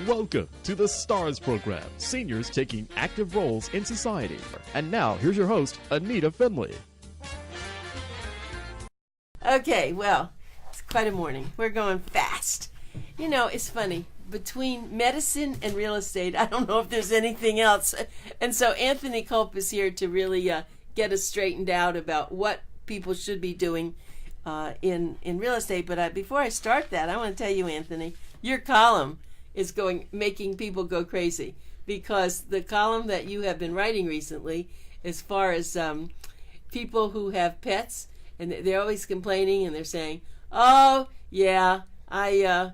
Welcome to the STARS program, seniors taking active roles in society. And now, here's your host, ANITA FINLEY. Okay, well, it's quite a morning. We're going fast. You know, it's funny. Between medicine and real estate, I don't know if there's anything else. And so Anthony Kulp is here to really get us straightened out about what people should be doing in real estate. But before I start that, I want to tell you, Anthony, your column is making people go crazy, because the column that you have been writing recently, as far as people who have pets, and they're always complaining, and they're saying, "Oh, yeah, I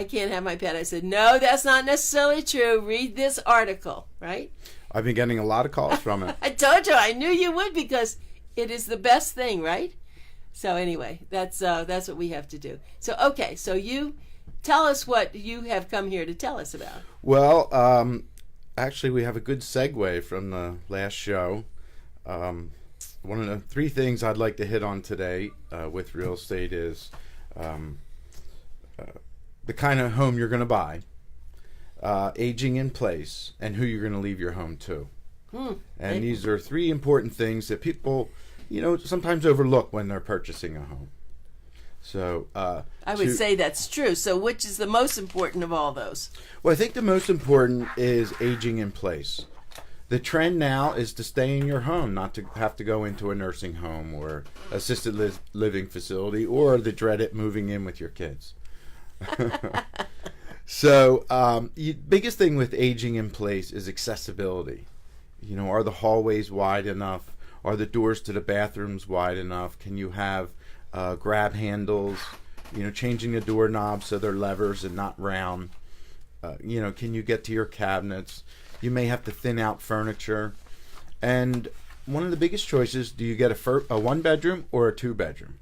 can't have my pet." I said, "No, that's not necessarily true. Read this article," right? I've been getting a lot of calls from it. I told you, I knew you would, because it is the best thing, right? So anyway, that's what we have to do. So okay, so you tell us what you have come here to tell us about. Well, actually, we have a good segue from the last show. One of the three things I'd like to hit on today with real estate is the kind of home you're going to buy, aging in place, and who you're going to leave your home to. And these are three important things that people, sometimes overlook when they're purchasing a home. So I would say that's true. So which is the most important of all those? Well, I think the most important is aging in place. The trend now is to stay in your home, not to have to go into a nursing home or assisted living facility, or the dreaded moving in with your kids. So biggest thing with aging in place is accessibility. Are the hallways wide enough? Are the doors to the bathrooms wide enough? Can you have grab handles, changing the doorknobs so they're levers and not round? Can you get to your cabinets? You may have to thin out furniture. And one of the biggest choices, do you get a one bedroom or a two bedroom?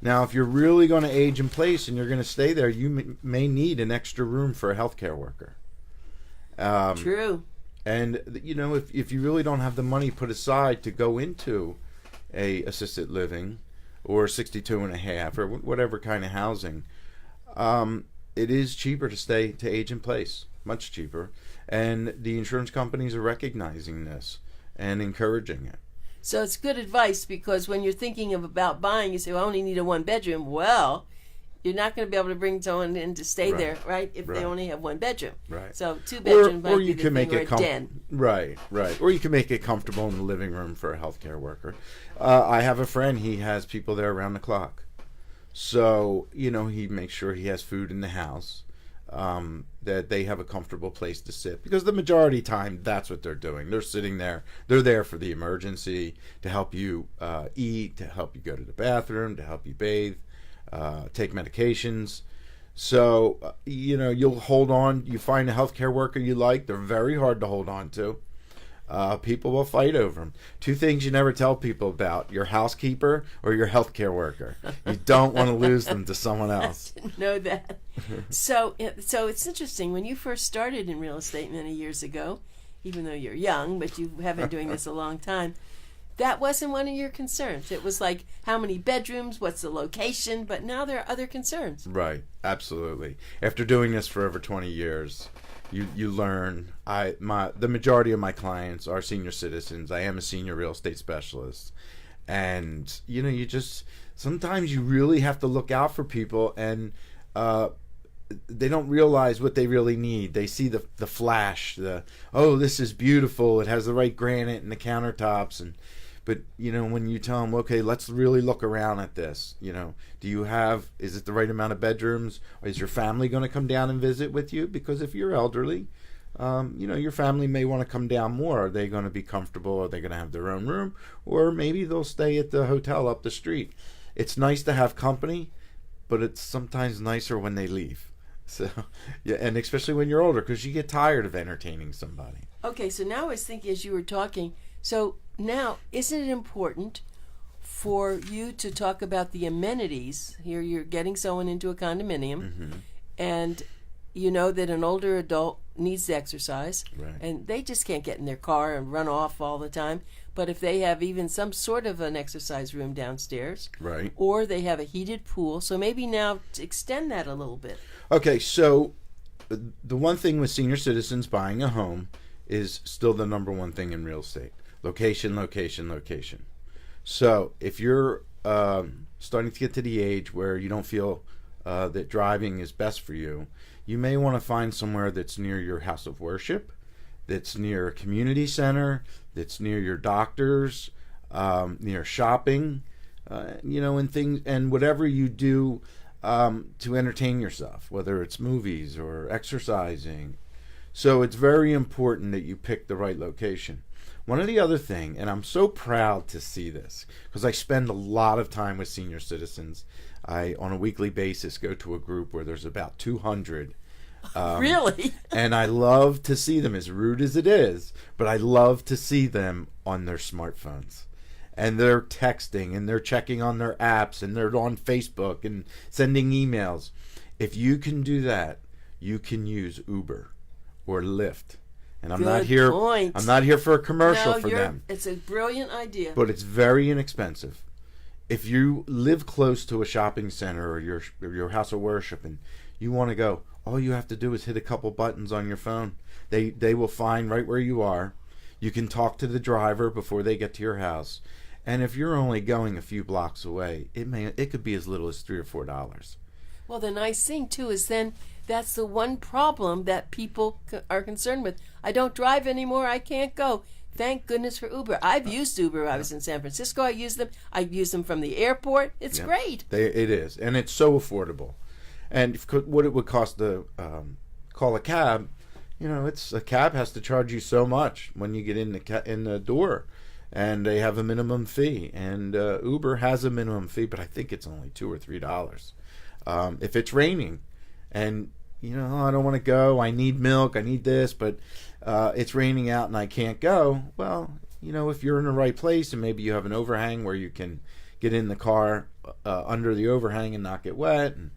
Now, if you're really going to age in place and you're going to stay there, you may need an extra room for a healthcare worker. True. And, if you really don't have the money put aside to go into a assisted living or 62 and a half or whatever kind of housing, it is cheaper to age in place, much cheaper. And the insurance companies are recognizing this and encouraging it. So it's good advice, because when you're thinking about buying, you say, well, I only need a one bedroom. Well, you're not going to be able to bring someone in to stay there, right? If they only have one bedroom. Right. So two bedroom might be the thing, or a den. Right. Or you can make it comfortable in the living room for a healthcare worker. I have a friend, he has people there around the clock. So, he makes sure he has food in the house, that they have a comfortable place to sit. Because the majority of the time, that's what they're doing. They're sitting there. They're there for the emergency, to help you eat, to help you go to the bathroom, to help you bathe, take medications. So, you'll hold on. You find a healthcare worker you like. They're very hard to hold on to. People will fight over them. Two things you never tell people about: your housekeeper or your healthcare worker. You don't want to lose them to someone else. I didn't know that. So it's interesting. When you first started in real estate many years ago, even though you're young, but you have been doing this a long time, that wasn't one of your concerns. It was like, how many bedrooms, what's the location, but now there are other concerns. Right, absolutely. After doing this for over 20 years, you learn. The majority of my clients are senior citizens. I am a senior real estate specialist. And, you just, sometimes you really have to look out for people, and they don't realize what they really need. They see the flash, this is beautiful, it has the right granite and the countertops, but when you tell them, okay, let's really look around at this, is it the right amount of bedrooms? Or is your family going to come down and visit with you? Because if you're elderly, your family may want to come down more. Are they going to be comfortable? Are they going to have their own room? Or maybe they'll stay at the hotel up the street. It's nice to have company, but it's sometimes nicer when they leave. So, yeah, and especially when you're older, because you get tired of entertaining somebody. Okay, so now I was thinking as you were talking, so now, isn't it important for you to talk about the amenities? Here you're getting someone into a condominium, and you know that an older adult needs to exercise, and they just can't get in their car and run off all the time. But if they have even some sort of an exercise room downstairs, or they have a heated pool, so maybe now to extend that a little bit. Okay, so the one thing with senior citizens buying a home is still the number one thing in real estate: location, location, location. So if you're starting to get to the age where you don't feel that driving is best for you, you may want to find somewhere that's near your house of worship, that's near a community center, that's near your doctors, near shopping, and things, and whatever you do to entertain yourself, whether it's movies or exercising. So it's very important that you pick the right location. One of the other thing, and I'm so proud to see this because I spend a lot of time with senior citizens. I, on a weekly basis, go to a group where there's about 200. Really? And I love to see them, as rude as it is, but I love to see them on their smartphones. And they're texting, and they're checking on their apps, and they're on Facebook and sending emails. If you can do that, you can use Uber or Lyft. And I'm not here. Point. I'm not here for a commercial for them. It's a brilliant idea. But it's very inexpensive. If you live close to a shopping center or your house of worship, and you want to go, all you have to do is hit a couple buttons on your phone. They will find right where you are. You can talk to the driver before they get to your house. And if you're only going a few blocks away, it could be as little as $3 or $4. Well, the nice thing too is then that's the one problem that people are concerned with. I don't drive anymore. I can't go. Thank goodness for Uber. I've used Uber. I was in San Francisco. I used them. I used them from the airport. It's great. It is, and it's so affordable. And what it would cost to call a cab, a cab has to charge you so much when you get in the door, and they have a minimum fee. And Uber has a minimum fee, but I think it's only $2 or $3 if it's raining. And I don't want to go. I need milk. I need this, but it's raining out and I can't go. Well, if you're in the right place and maybe you have an overhang where you can get in the car under the overhang and not get wet, and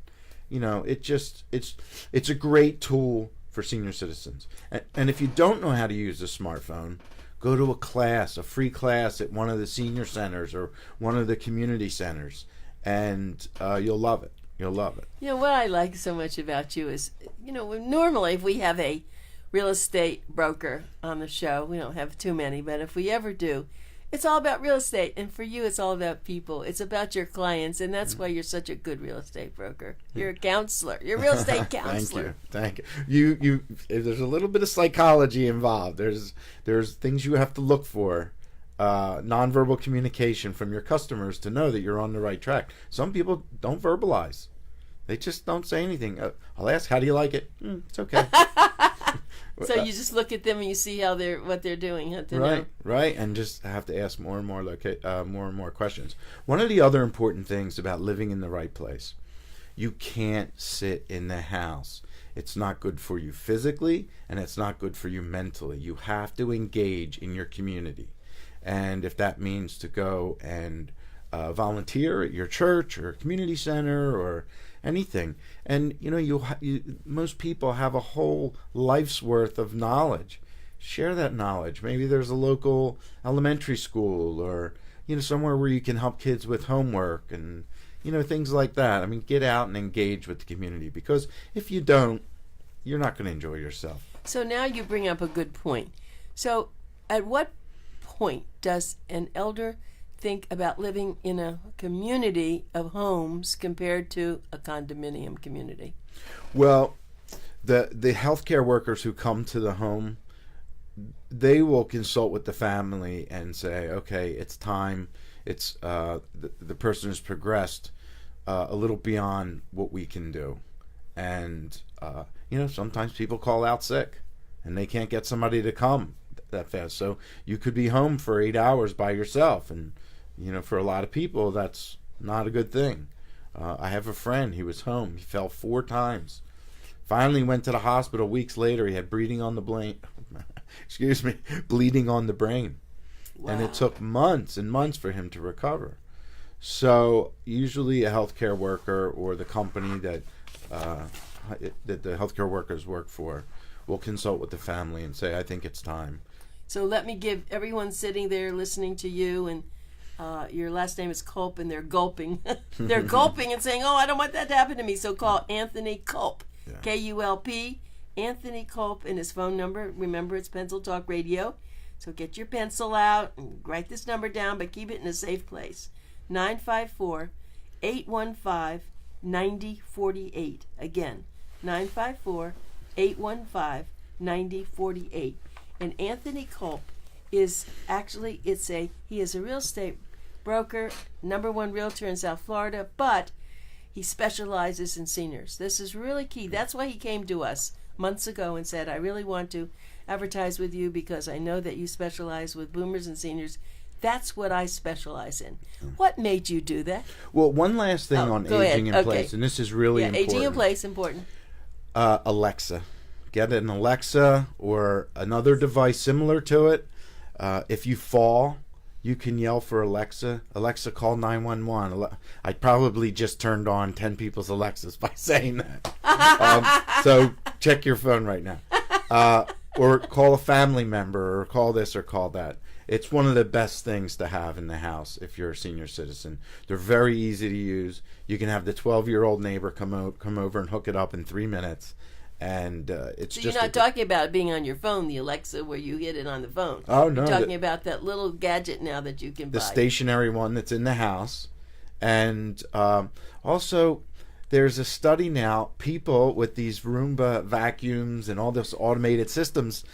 it's a great tool for senior citizens. And if you don't know how to use a smartphone, go to a free class at one of the senior centers or one of the community centers, and you'll love it. You'll love it. What I like so much about you is, normally if we have a real estate broker on the show, we don't have too many, but if we ever do, it's all about real estate. And for you, it's all about people. It's about your clients, and that's why you're such a good real estate broker. You're a counselor. You're a real estate counselor. Thank you. You there's a little bit of psychology involved. There's things you have to look for. Nonverbal communication from your customers to know that you're on the right track. Some people don't verbalize. They just don't say anything. I'll ask, how do you like it? It's okay. So you just look at them and you see what they're doing. Right, and just have to ask more and more questions. One of the other important things about living in the right place, you can't sit in the house. It's not good for you physically, and it's not good for you mentally. You have to engage in your community. And if that means to go and volunteer at your church or community center or anything, and most people have a whole life's worth of knowledge. Share that knowledge. Maybe there's a local elementary school or somewhere where you can help kids with homework and things like that. I mean, get out and engage with the community, because if you don't, you're not going to enjoy yourself. So now you bring up a good point. So at what point does an elder think about living in a community of homes compared to a condominium community? Well, the healthcare workers who come to the home, they will consult with the family and say, okay, it's time. It's the person has progressed a little beyond what we can do. And sometimes people call out sick and they can't get somebody to come that fast. So you could be home for 8 hours by yourself, and for a lot of people that's not a good thing. I have a friend, he was home, he fell 4 times, finally went to the hospital. Weeks later he had bleeding on the brain. Wow. And it took months and months for him to recover. So usually a healthcare worker or the company that the healthcare workers work for will consult with the family and say, I think it's time. So let me give everyone sitting there listening to you, and your last name is Kulp, and they're gulping. They're gulping and saying, oh, I don't want that to happen to me. So call Anthony Kulp, Kulp, Anthony Kulp and his phone number. Remember, it's Pencil Talk Radio. So get your pencil out and write this number down, but keep it in a safe place. 954-815-9048. Again, 954-815-9048. And Anthony Kulp is actually, he is a real estate broker, #1 realtor in South Florida, but he specializes in seniors. This is really key. That's why he came to us months ago and said, I really want to advertise with you because I know that you specialize with boomers and seniors. That's what I specialize in. What made you do that? Well, one last thing on aging in place, and this is really important. Aging in place, important. Alexa. Get an Alexa or another device similar to it. If you fall, you can yell for Alexa. Alexa, call 911. I probably just turned on 10 people's Alexas by saying that. So check your phone right now. Or call a family member, or call this or call that. It's one of the best things to have in the house if you're a senior citizen. They're very easy to use. You can have the 12-year-old neighbor come over and hook it up in 3 minutes. And it's you're not talking about being on your phone, the Alexa, where you hit it on the phone. Oh, no. You're talking about that little gadget now that you can buy. The stationary one that's in the house. And also, there's a study now, people with these Roomba vacuums and all those automated systems,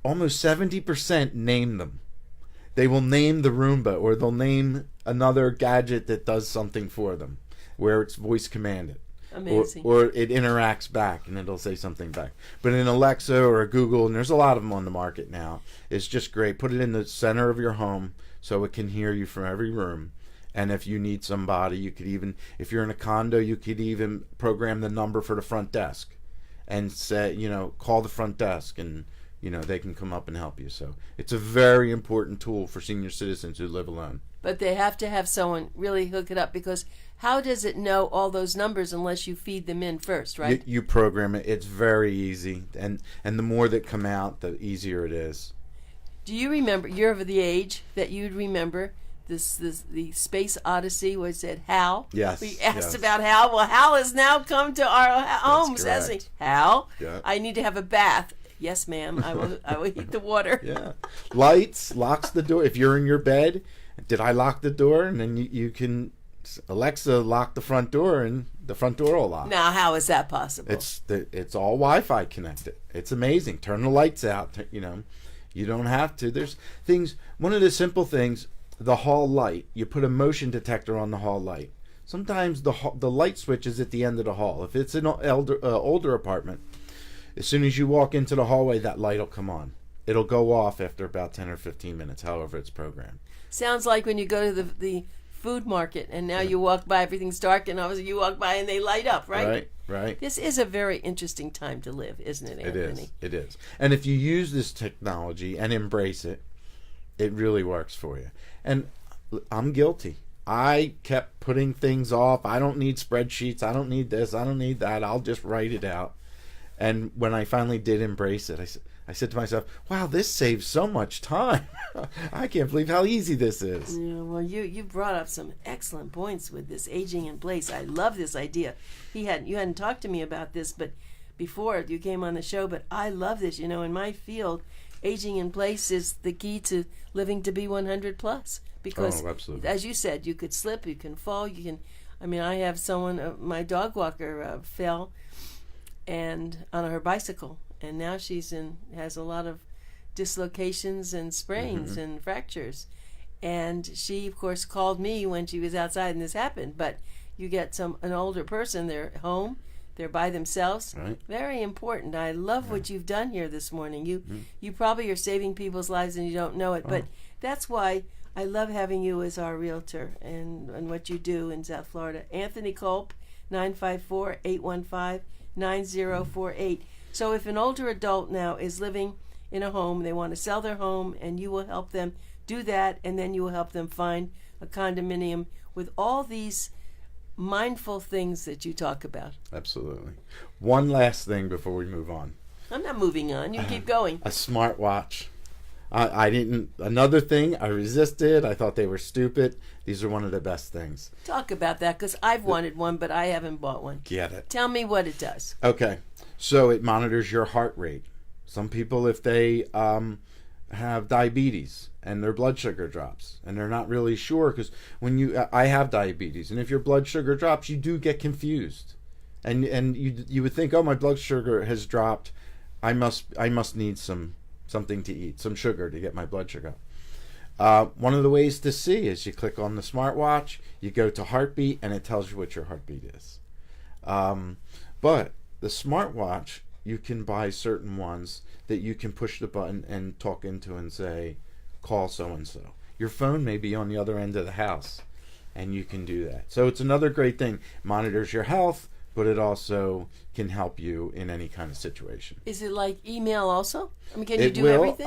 almost 70% name them. They will name the Roomba, or they'll name another gadget that does something for them, where it's voice commanded. Amazing. Or it interacts back and it'll say something back. But an Alexa or a Google, and there's a lot of them on the market now, it's just great. Put it in the center of your home so it can hear you from every room. And if you need somebody, you could even, if you're in a condo, you could even program the number for the front desk and say, call the front desk, and they can come up and help you. So it's a very important tool for senior citizens who live alone. But they have to have someone really hook it up, because how does it know all those numbers unless you feed them in first, right? You program it. It's very easy. And the more that come out, the easier it is. Do you remember, you're of the age that you'd remember the Space Odyssey, was it Hal? Yes. We asked about Hal. Well, Hal has now come to our homes, hasn't he? Hal, yeah. I need to have a bath. Yes, ma'am. I will heat the water. Yeah. Lights, locks the door. If you're in your bed, did I lock the door? And then you can, Alexa, lock the front door, and the front door will lock. Now, how is that possible? It's all Wi-Fi connected. It's amazing. Turn the lights out. You don't have to. There's things. One of the simple things, the hall light. You put a motion detector on the hall light. Sometimes the light switch is at the end of the hall. If it's an older apartment, as soon as you walk into the hallway, that light will come on. It'll go off after about 10 or 15 minutes, however it's programmed. Sounds like when you go to the food market and now you walk by, everything's dark, and obviously you walk by and they light up, right? Right. This is a very interesting time to live, isn't it, Anthony? It is. And if you use this technology and embrace it, it really works for you. And I'm guilty. I kept putting things off. I don't need spreadsheets. I don't need this. I don't need that. I'll just write it out. And when I finally did embrace it, I said to myself, wow, this saves so much time. I can't believe how easy this is. Yeah, well, you brought up some excellent points with this aging in place. I love this idea. You hadn't talked to me about this, but before you came on the show, but I love this. In my field, aging in place is the key to living to be 100 plus. Because, as you said, you could slip, you can fall, I have someone, my dog walker fell and on her bicycle, and now has a lot of dislocations and sprains and fractures. And she, of course, called me when she was outside and this happened. But you get an older person, they're home, they're by themselves. Right. Very important. I love what you've done here this morning. You probably are saving people's lives and you don't know it. But that's why I love having you as our realtor and what you do in South Florida. Anthony Kulp, 954-815-9048. So if an older adult now is living in a home, they want to sell their home, and you will help them do that, and then you will help them find a condominium with all these mindful things that you talk about. Absolutely. One last thing before we move on. I'm not moving on. You keep going. A smartwatch. I didn't. Another thing, I resisted. I thought they were stupid. These are one of the best things. Talk about that, because I've wanted one, but I haven't bought one. Get it. Tell me what it does. Okay. So it monitors your heart rate. Some people, if they have diabetes and their blood sugar drops, and they're not really sure, because I have diabetes, and if your blood sugar drops, you do get confused, and you would think, oh, my blood sugar has dropped, I must need something to eat, some sugar to get my blood sugar up. One of the ways to see is you click on the smartwatch, you go to heartbeat, and it tells you what your heartbeat is. But the smartwatch, you can buy certain ones that you can push the button and talk into and say, call so-and-so. Your phone may be on the other end of the house, and you can do that. So it's another great thing. Monitors your health, but it also can help you in any kind of situation. Is it like email also? I mean, can you do everything?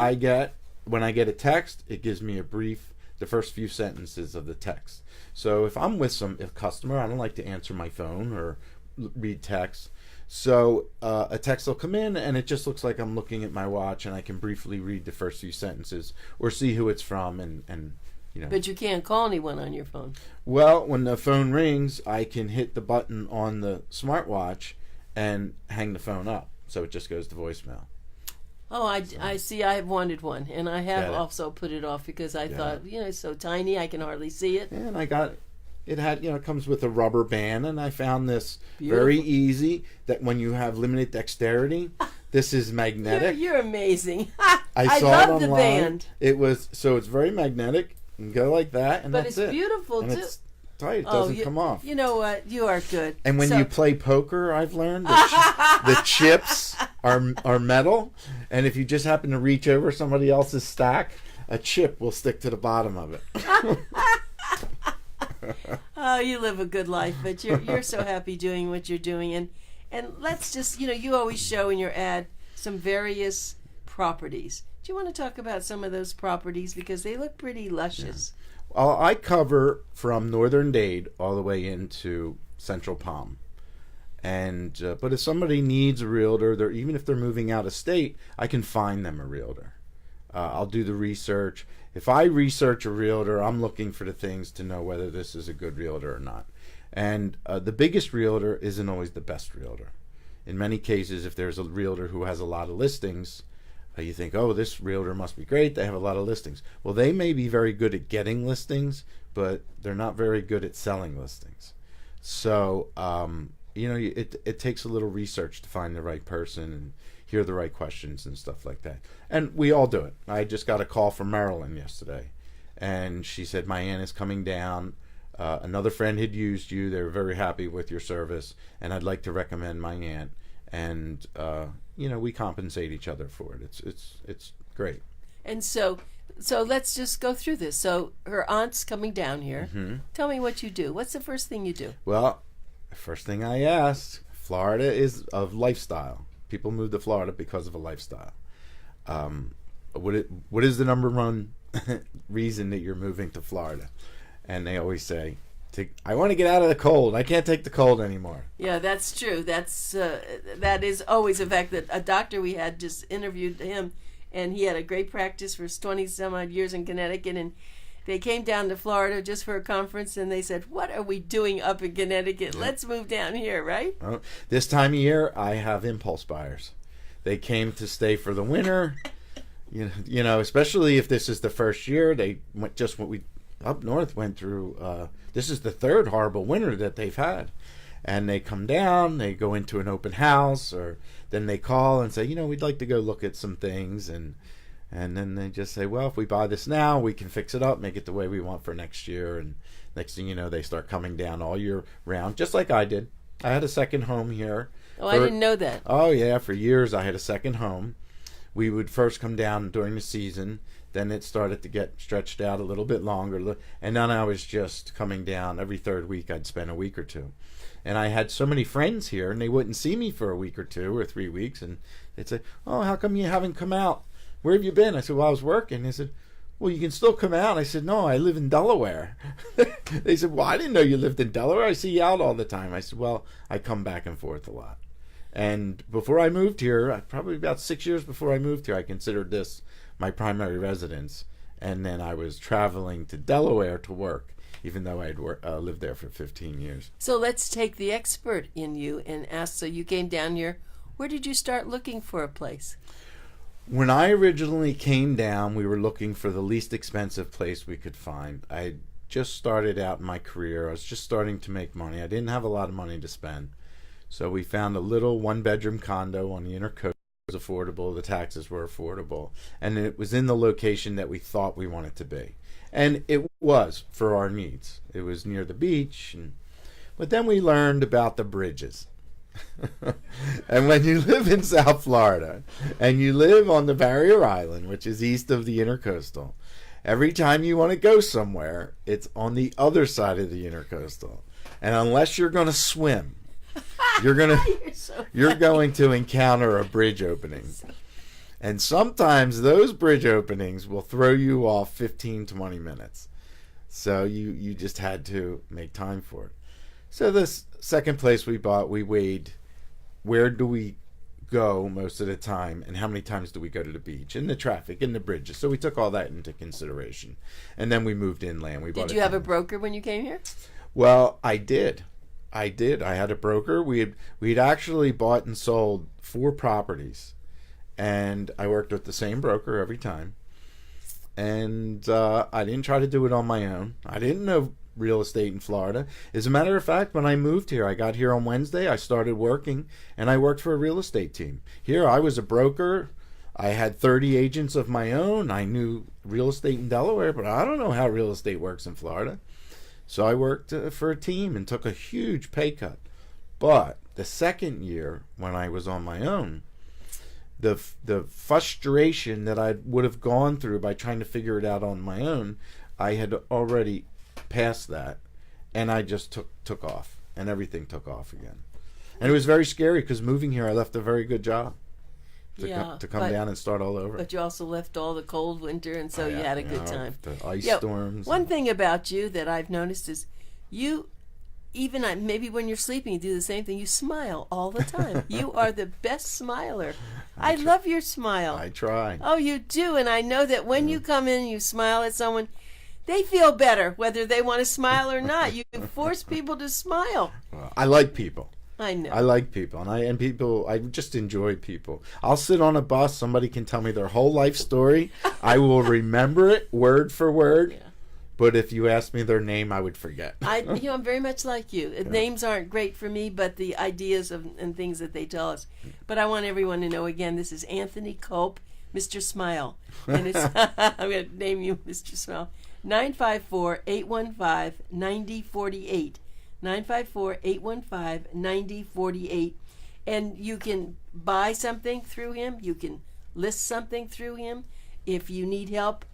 When I get a text, it gives me the first few sentences of the text. So if I'm with a customer, I don't like to answer my phone or read text. So a text will come in, and it just looks like I'm looking at my watch, and I can briefly read the first few sentences or see who it's from, and But you can't call anyone on your phone. Well, when the phone rings, I can hit the button on the smartwatch and hang the phone up, so it just goes to voicemail. Oh, I see. I have wanted one, and I have also put it off because I thought, it's so tiny, I can hardly see it. And I got it had, it comes with a rubber band, and I found this Beautiful. Very easy, that when you have limited dexterity, this is magnetic. You're amazing. I saw love it online. the band. It's very magnetic. You can go like that, and but that's it's it. beautiful, and too. It's tight. It doesn't come off. You know what? You are good. And when you play poker, I've learned the chips are metal, and if you just happen to reach over somebody else's stack, a chip will stick to the bottom of it. Oh, you live a good life, but you're so happy doing what you're doing, and let's just you always show in your ad some various properties. Do you want to talk about some of those properties, because they look pretty luscious? Yeah. Well, I cover from northern Dade all the way into Central Palm. And but if somebody needs a realtor, even if they're moving out of state, I can find them a realtor. I'll do the research. If I research a realtor, I'm looking for the things to know whether this is a good realtor or not. And the biggest realtor isn't always the best realtor. In many cases, if there's a realtor who has a lot of listings, you think, oh, this realtor must be great, they have a lot of listings. Well, they may be very good at getting listings, but they're not very good at selling listings. So, it takes a little research to find the right person and hear the right questions and stuff like that. And we all do it. I just got a call from Maryland yesterday, and she said, my aunt is coming down. Another friend had used you. They were very happy with your service, and I'd like to recommend my aunt. And we compensate each other for it. It's great. And so let's just go through this. So her aunt's coming down here. Mm-hmm. Tell me what you do. What's the first thing you do? Well, the first thing I asked, Florida is a lifestyle. People move to Florida because of a lifestyle. What is the number one reason that you're moving to Florida? And they always say, I want to get out of the cold. I can't take the cold anymore. Yeah, that's true. That is always a fact. That a doctor we had just interviewed him, and he had a great practice for 20 some odd years in Connecticut, and they came down to Florida just for a conference, and they said, what are we doing up in Connecticut? Let's move down here, right? Well, this time of year, I have impulse buyers. They came to stay for the winter. Especially if this is the first year. They up north went through, this is the third horrible winter that they've had. And they come down, they go into an open house, or then they call and say, we'd like to go look at some things. And then they just say, well, if we buy this now, we can fix it up, make it the way we want for next year. And next thing you know, they start coming down all year round, just like I did. I had a second home here. Oh, I didn't know that. Oh, yeah. For years, I had a second home. We would first come down during the season. Then it started to get stretched out a little bit longer. And then I was just coming down every third week. I'd spend a week or two. And I had so many friends here, and they wouldn't see me for a week or 2 or 3 weeks. And they'd say, oh, how come you haven't come out? Where have you been? I said, well, I was working. They said, well, you can still come out. I said, no, I live in Delaware. They said, well, I didn't know you lived in Delaware. I see you out all the time. I said, well, I come back and forth a lot. And before I moved here, probably about 6 years before I moved here, I considered this my primary residence. And then I was traveling to Delaware to work, even though I'd lived there for 15 years. So let's take the expert in you and ask, so you came down here. Where did you start looking for a place? When I originally came down, we were looking for the least expensive place we could find. I just started out in my career. I was just starting to make money. I didn't have a lot of money to spend. So we found a little one-bedroom condo on the inner coast. It was affordable. The taxes were affordable. And it was in the location that we thought we wanted to be. And it was for our needs. It was near the beach. But then we learned about the bridges. And when you live in South Florida and you live on the Barrier Island, which is east of the intercoastal, every time you want to go somewhere, it's on the other side of the intercoastal. And unless you're going to swim, you're going to encounter a bridge opening. And sometimes those bridge openings will throw you off 15, 20 minutes. So you just had to make time for it. So this second place we bought, we weighed where do we go most of the time and how many times do we go to the beach and the traffic and the bridges. So we took all that into consideration. And then we moved inland. Did you have a broker when you came here? Well, I did. I had a broker. We'd actually bought and sold 4 properties. And I worked with the same broker every time. And I didn't try to do it on my own. I didn't know real estate in Florida. As a matter of fact, when I moved here, I got here on Wednesday, I started working, and I worked for a real estate team. Here, I was a broker. I had 30 agents of my own. I knew real estate in Delaware, but I don't know how real estate works in Florida. So I worked for a team and took a huge pay cut. But the second year, when I was on my own, the frustration that I would have gone through by trying to figure it out on my own, I had already passed that, and I just took off, and everything took off again. And it was very scary because moving here, I left a very good job to come down and start all over. But you also left all the cold winter, and so you had a good time. The ice storms. One thing about you that I've noticed is you, even maybe when you're sleeping, you do the same thing. You smile all the time. You are the best smiler. I love your smile. I try. Oh, you do, and I know that when you come in and you smile at someone, they feel better whether they want to smile or not. You force people to smile. I like people. I know. I like people, and I just enjoy people. I'll sit on a bus. Somebody can tell me their whole life story. I will remember it word for word. Yeah. But if you ask me their name, I would forget. I'm very much like you. Yeah. Names aren't great for me, but the ideas and things that they tell us. But I want everyone to know, again, this is Anthony Kulp, Mr. Smile. And it's I'm going to name you Mr. Smile. 954-815-9048. 954-815-9048. And you can buy something through him. You can list something through him. If you need help,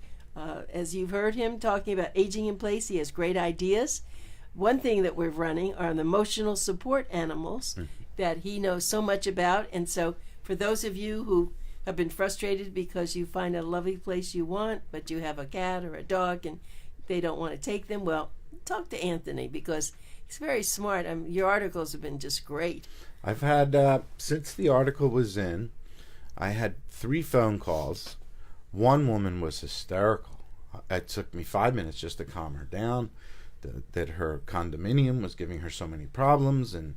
as you've heard him talking about aging in place, he has great ideas. One thing that we're running are the emotional support animals that he knows so much about. And so for those of you who have been frustrated because you find a lovely place you want, but you have a cat or a dog and they don't want to take them, well, talk to Anthony because he's very smart. Your articles have been just great. I've had, since the article was in, I had 3 phone calls. One woman was hysterical. It took me 5 minutes just to calm her down, that her condominium was giving her so many problems, and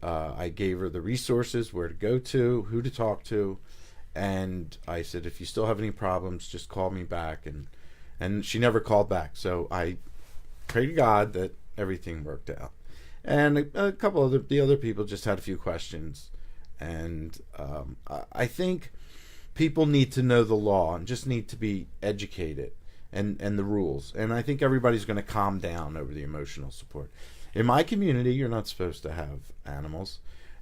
I gave her the resources, where to go to, who to talk to, and I said, if you still have any problems, just call me back, and she never called back. So I pray to God that everything worked out. And a couple of the other people just had a few questions, and I think people need to know the law and just need to be educated and the rules. And I think everybody's going to calm down over the emotional support. In my community, you're not supposed to have animals.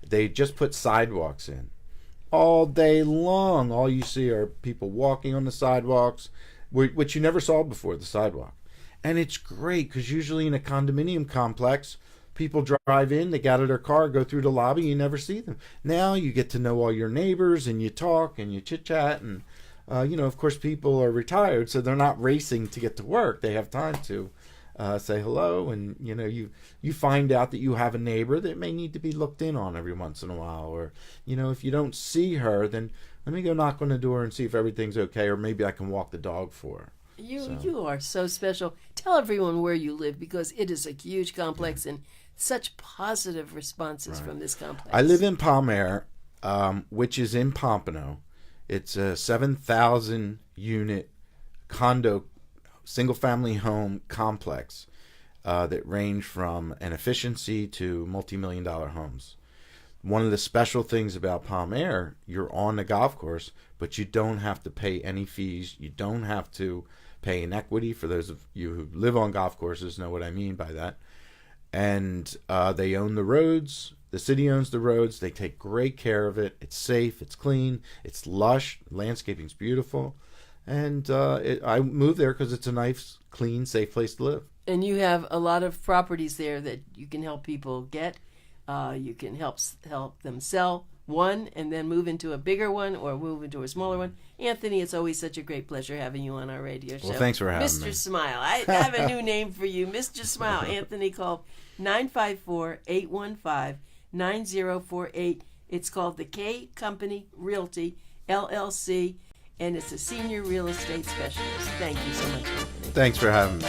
They just put sidewalks in. All day long, all you see are people walking on the sidewalks, which you never saw before, the sidewalk. And it's great because usually in a condominium complex, people drive in, they get out of their car, go through the lobby, you never see them. Now you get to know all your neighbors, and you talk and you chit-chat, and of course people are retired, so they're not racing to get to work. They have time to say hello, and you find out that you have a neighbor that may need to be looked in on every once in a while, or if you don't see her, then let me go knock on the door and see if everything's okay, or maybe I can walk the dog for her. You are so special. Tell everyone where you live, because it is a huge complex, and such positive responses from this complex. I live in Palm Air, which is in Pompano. It's a 7,000 unit condo, single family home complex that range from an efficiency to multi-million-dollar homes. One of the special things about Palm Air, you're on the golf course, but you don't have to pay any fees. You don't have to pay in equity. For those of you who live on golf courses know what I mean by that. And they own the roads. The city owns the roads. They take great care of it. It's safe. It's clean. It's lush. Landscaping's beautiful. And I moved there because it's a nice, clean, safe place to live. And you have a lot of properties there that you can help people get. You can help them sell one and then move into a bigger one or move into a smaller one. Anthony, it's always such a great pleasure having you on our radio show. Well, thanks for having me. me. Mr. Smile. I have a new name for you. Mr. Smile, Anthony Kulp, 954-815-9048. It's called the K Company Realty, LLC, and it's a senior real estate specialist. Thank you so much, Anthony. Thanks for having me.